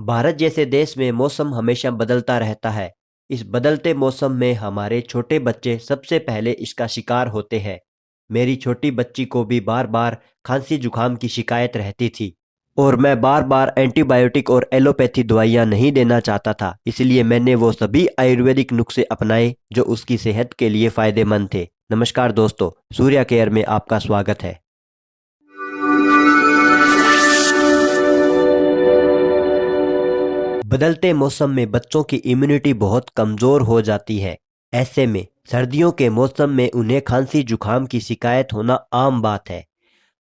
भारत जैसे देश में मौसम हमेशा बदलता रहता है। इस बदलते मौसम में हमारे छोटे बच्चे सबसे पहले इसका शिकार होते हैं। मेरी छोटी बच्ची को भी बार बार खांसी जुकाम की शिकायत रहती थी और मैं बार बार एंटीबायोटिक और एलोपैथी दवाइयाँ नहीं देना चाहता था। इसलिए मैंने वो सभी आयुर्वेदिक नुस्खे अपनाए जो उसकी सेहत के लिए फ़ायदेमंद थे। नमस्कार दोस्तों, सूर्या केयर में आपका स्वागत है। बदलते मौसम में बच्चों की इम्यूनिटी बहुत कमज़ोर हो जाती है। ऐसे में सर्दियों के मौसम में उन्हें खांसी जुकाम की शिकायत होना आम बात है।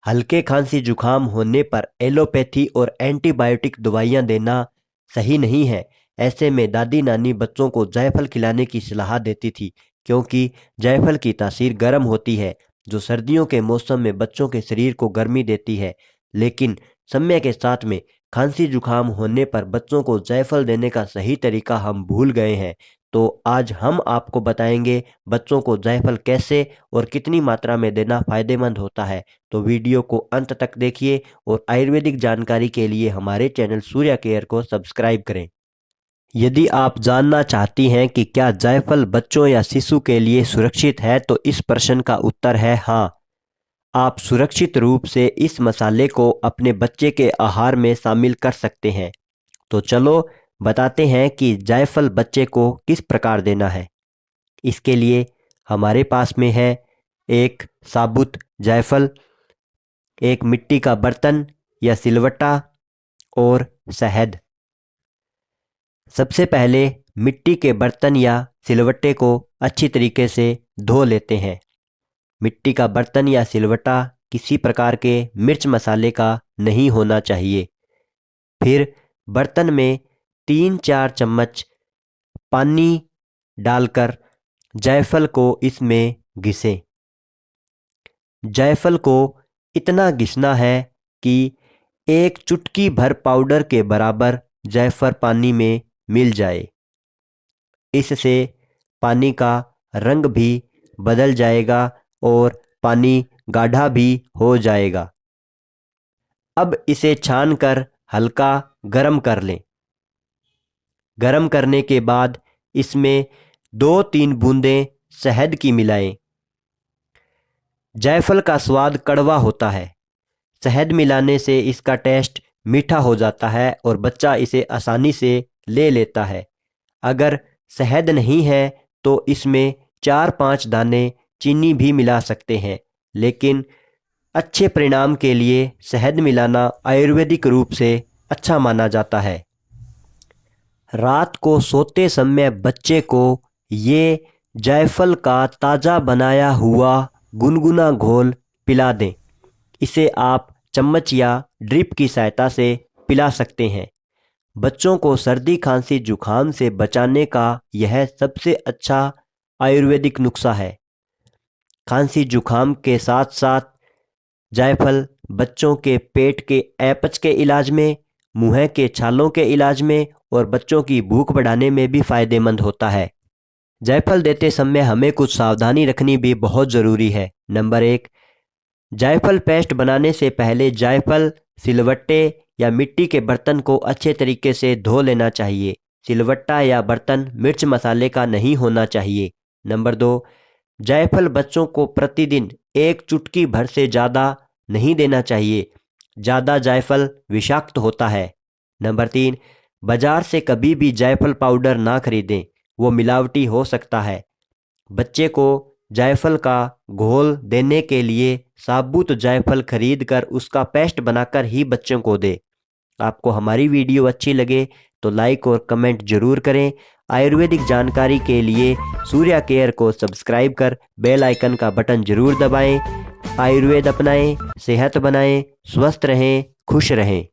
हल्के खांसी जुकाम होने पर एलोपैथी और एंटीबायोटिक दवाइयाँ देना सही नहीं है। ऐसे में दादी नानी बच्चों को जायफल खिलाने की सलाह देती थी, क्योंकि जायफल की तासीर गर्म होती है जो सर्दियों के मौसम में बच्चों के शरीर को गर्मी देती है। लेकिन समय के साथ में खांसी जुकाम होने पर बच्चों को जायफल देने का सही तरीका हम भूल गए हैं। तो आज हम आपको बताएंगे बच्चों को जायफल कैसे और कितनी मात्रा में देना फ़ायदेमंद होता है। तो वीडियो को अंत तक देखिए और आयुर्वेदिक जानकारी के लिए हमारे चैनल सूर्या केयर को सब्सक्राइब करें। यदि आप जानना चाहती हैं कि क्या जायफल बच्चों या शिशु के लिए सुरक्षित है, तो इस प्रश्न का उत्तर है हाँ। आप सुरक्षित रूप से इस मसाले को अपने बच्चे के आहार में शामिल कर सकते हैं। तो चलो बताते हैं कि जायफल बच्चे को किस प्रकार देना है। इसके लिए हमारे पास में है एक साबुत जायफल, एक मिट्टी का बर्तन या सिलवट्टा और शहद। सबसे पहले मिट्टी के बर्तन या सिलवट्टे को अच्छी तरीके से धो लेते हैं। मिट्टी का बर्तन या सिलवट्टा किसी प्रकार के मिर्च मसाले का नहीं होना चाहिए। फिर बर्तन में 3-4 चम्मच पानी डालकर जायफल को इसमें घिसें। जायफल को इतना घिसना है कि एक चुटकी भर पाउडर के बराबर जायफल पानी में मिल जाए। इससे पानी का रंग भी बदल जाएगा और पानी गाढ़ा भी हो जाएगा। अब इसे छानकर हल्का गरम कर लें। गरम करने के बाद इसमें 2-3 बूंदें शहद की मिलाएं। जायफल का स्वाद कड़वा होता है। शहद मिलाने से इसका टेस्ट मीठा हो जाता है और बच्चा इसे आसानी से ले लेता है। अगर शहद नहीं है तो इसमें 4-5 दाने चीनी भी मिला सकते हैं, लेकिन अच्छे परिणाम के लिए शहद मिलाना आयुर्वेदिक रूप से अच्छा माना जाता है। रात को सोते समय बच्चे को ये जायफल का ताज़ा बनाया हुआ गुनगुना घोल पिला दें। इसे आप चम्मच या ड्रिप की सहायता से पिला सकते हैं। बच्चों को सर्दी खांसी जुकाम से बचाने का यह सबसे अच्छा आयुर्वेदिक नुस्खा है। खांसी जुकाम के साथ साथ जायफल बच्चों के पेट के अपच के इलाज में, मुंह के छालों के इलाज में और बच्चों की भूख बढ़ाने में भी फ़ायदेमंद होता है। जायफल देते समय हमें कुछ सावधानी रखनी भी बहुत ज़रूरी है। नंबर 1, जायफल पेस्ट बनाने से पहले जायफल सिलवट्टे या मिट्टी के बर्तन को अच्छे तरीके से धो लेना चाहिए। सिलवट्टा या बर्तन मिर्च मसाले का नहीं होना चाहिए। नंबर 2, जायफल बच्चों को प्रतिदिन एक चुटकी भर से ज़्यादा नहीं देना चाहिए। ज़्यादा जायफल विषाक्त होता है। नंबर 3, बाज़ार से कभी भी जायफल पाउडर ना खरीदें, वो मिलावटी हो सकता है। बच्चे को जायफल का घोल देने के लिए साबुत जायफल खरीद कर उसका पेस्ट बनाकर ही बच्चों को दें। आपको हमारी वीडियो अच्छी लगे तो लाइक और कमेंट ज़रूर करें। आयुर्वेदिक जानकारी के लिए सूर्या केयर को सब्सक्राइब कर बेल आइकन का बटन ज़रूर दबाएं। आयुर्वेद अपनाएं, सेहत बनाएं, स्वस्थ रहें, खुश रहें।